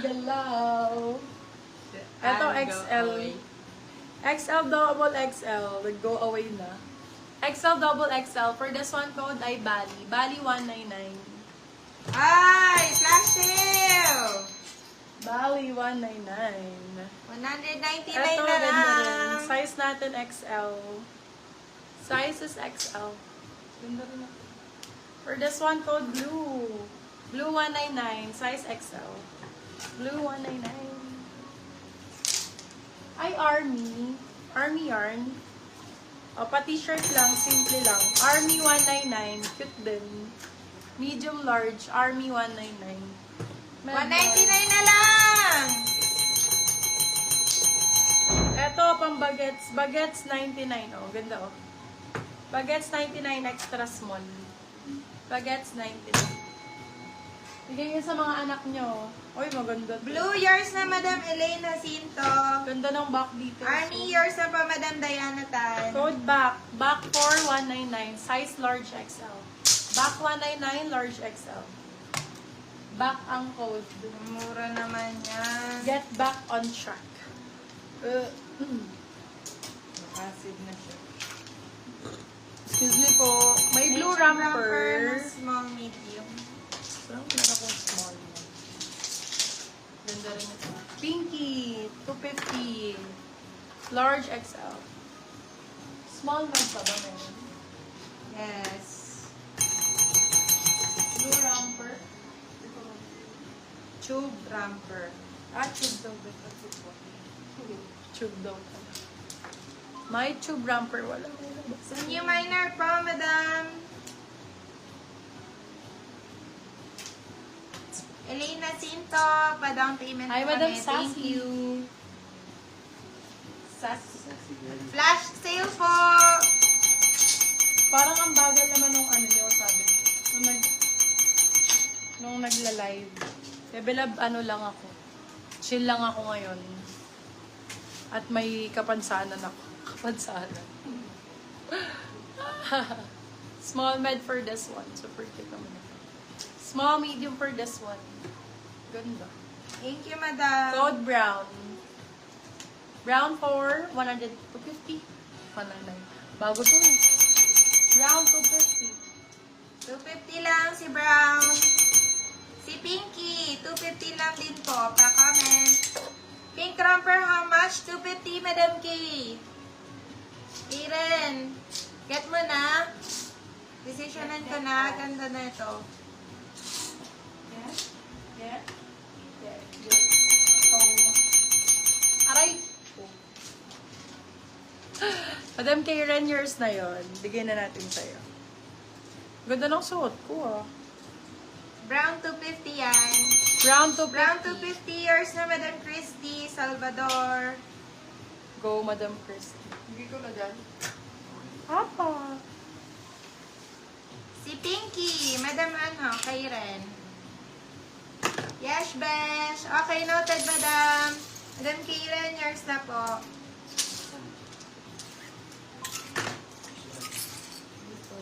Galaw. Ito XL. XL double XL. Nag-go away na. XL double XL. For this one code ay Bali. Bali 199. Ay! Flash sale! Bali 199. 199 Ito, na ganda rin. lang. Size natin XL. Size is XL. Ganda rin ako. For this one code blue. Blue 199. Size XL. Blue 199. Ay, Army. Army yarn. O, pa-t-shirt lang. Simple lang. Army 199. Cute din. Medium large. Army 199. 199 na lang! Eto, pang bagets. Bagets 99. Oh, ganda oh. Bagets 99 extra small. Bagets 99. Bigay yun sa mga anak nyo. Uy, maganda to. Blue yours na Madam Elena Cinto. Ganda ng back details. Army yours na pa Madam Diana Tan. Code back. Back 4199. Size large XL. Back 199, large XL. Back ang code. Mura naman yan. Get back on track. Acid na siya. Excuse me po. May blue na romper. small medium. Parang meron akong small mo. Ganda rin ito. Pinky, 250. Large XL. Small man pa ba meron? Yes. Blue romper. Tube romper. Tube daw ba ito? Tube daw ito. May tube romper. Wala. New minor po, Madam. Elena Cinto, pa-down payment Hi, po Madam kami. Sassy. Thank you. Flash sale po! Parang ang bagal naman nung ano nyo, sabi. Nung nagla-live. Bebelab, ano lang ako. Chill lang ako ngayon. At may kapansanan ako. Kapansanan. Small med for this one. Super cute naman ito. Small medium for this one. Ganda. Thank you, Madam. Code brown. Brown for 100, 250. 199. Bago to eh. Brown 250. 250 lang si Brown. Si Pinky, 250 lang din po. Pa-comment. Pink romper, how much? 250, Madam K. Karen, get mo na. Decisionan ko na. Ganda na ito. Yeah? Yeah? Yeah. Yeah. Oh. Aray! Oh. Madam Karen, yours na yon. Bigyan na natin sa'yo. Ganda ng suot ko ah. Brown 250 yan. Brown to Brown 250 yours na Madam Christy Salvador. Go, Madam Christy. Hindi ko na dyan. Papa! Si Pinky, Madam ano, Karen. Yes, Besh. Okay, noted, Madam. Madam Karen, yours na po. Dito.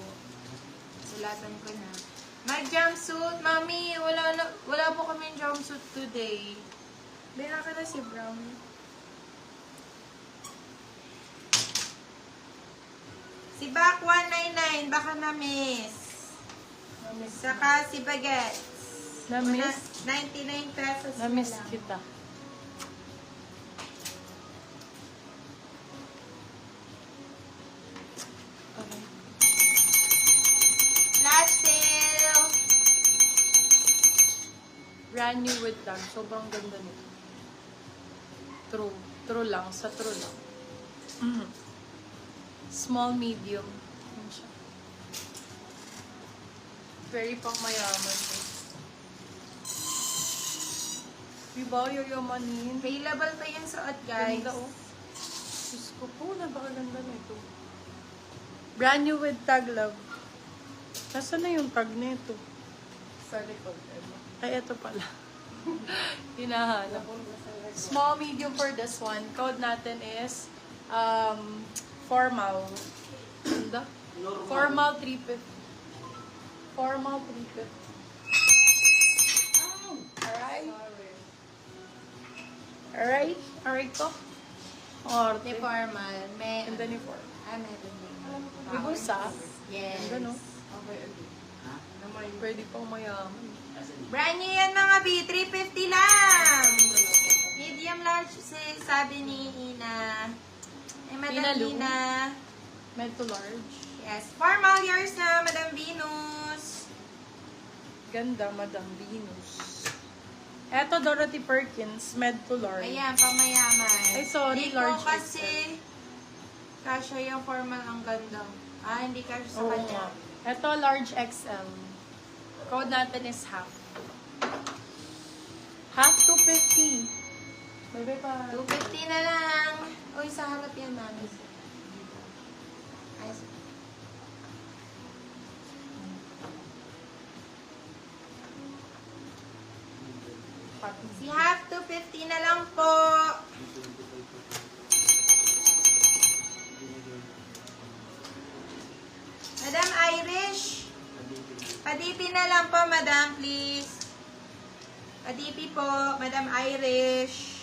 Sulatan ko na. Mag-jumpsuit, Mami. Wala po kami jumpsuit today. Bina ka na si Brown. Si Back 199, baka na-miss. Saka si Baguettes. Na-miss? 99 pesos Na-miss na lang. kita. Okay. Flash sale! Brand new with tag. Sobrang ganda nito. True. True lang. Sa true lang. Small, medium. Yan siya. Very pang mayaman to. Diba? Yayamanin. Available pa yung suot, guys. Ganda oh. Diyos ko po, napakaganda na ito. Brand new with tag, love. Nasaan na yung tag nito? Sa likod. Ay, ito pala. Hinahanap. Small, medium for this one. Code natin is formal. Ganda? Formal 350. Formal 350. Alright? Alright? Alright ko? Or, Di formal. May, ganda ni Ford. meron din. May bulsa. Yes. Ganda, no? Pwede pang mayaman. Brand new yan mga B. 350 lang. Medium large sabi ni Ina. Ay, Madam Ina Lu. Ina. Med to large. Yes. Formal yours na, Madam Venus. Ganda, Madam Venus. Eto, Dorothy Perkins, med to large. Ayan, pamayaman. Ay, sorry, Hindi large ko kasi kasha yung formal ang ganda. Hindi kasha sa Oo kanya. nga. Eto, large XL. Code natin is half. Half 250. Bye-bye pa. 250 na lang. Uy, sa harap yan, mami. Ay, si half 250 na lang po. Madam Irish. Padipi na lang po, madam, please. Padipi po, Madam Irish.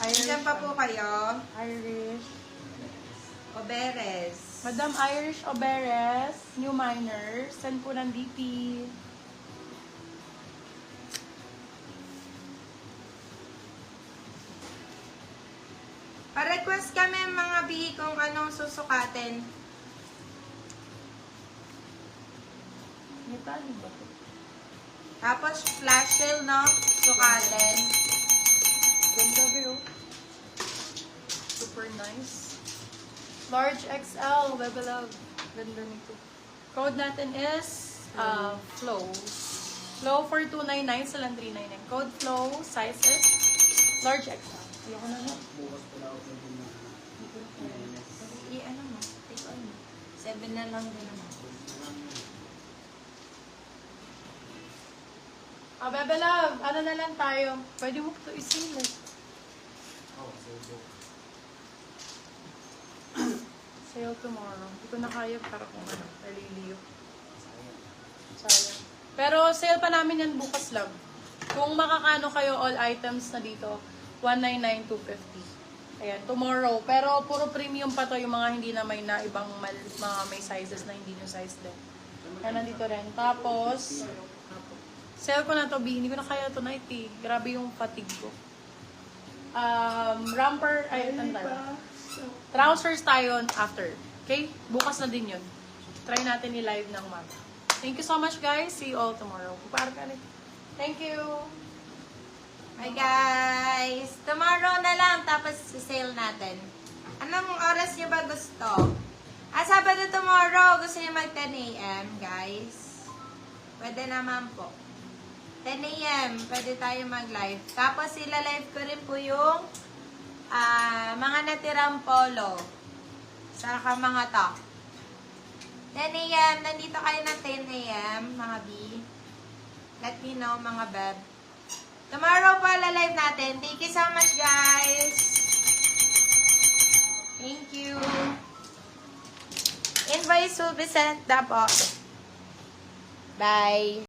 Diyan pa po kayo. Irish. Oberes. Madam Irish Oberes, new minor. Send po ng DP. Pa-request kami mga B kung anong susukatin. May tali ba ito? Tapos flash sale, no? Sukatin. Ganda, bro. Super nice. Large XL, Bebe Love. Ganda nito. Code natin is Flow. Flow for 299, salang 399. Code Flow, sizes, large XL. Ayoko na lang. Ano mo? Take on mo. 7 na lang din naman. Bebe Love, ano na lang tayo? Pwede mo ito isilip. Sale tomorrow. Hindi ko na kaya para kung ano, naliliyo. Sayang. Pero sale pa namin yan bukas lang. Kung makakano kayo all items na dito, 199,250. Ayan, tomorrow. Pero puro premium pa to yung mga hindi na may na ibang mga may sizes na hindi yung size din. Ayan, nandito rin. Tapos, sale ko na to, B. Hindi ko na kaya tonight eh. Grabe yung fatigue ko. Romper, ay, ano tayo? Trousers tayo after. Okay? Bukas na din yun. Try natin i-live ng umaga. Thank you so much, guys. See you all tomorrow. Para ka rin. Thank you. Hi guys! Tomorrow na lang, tapos sale natin. Anong oras niyo ba gusto? Sabado tomorrow, gusto niyo mag 10 a.m. guys? Pwede naman po. 10 a.m. pwede tayo mag-live. Tapos ila-live ko rin po yung mga natirang polo. Saka mga top. 10 a.m. Nandito kayo na 10 a.m. mga B. Let me know mga beb. Tomorrow po la-live natin. Thank you so much guys. Thank you. Invoice will be sent na po. Bye.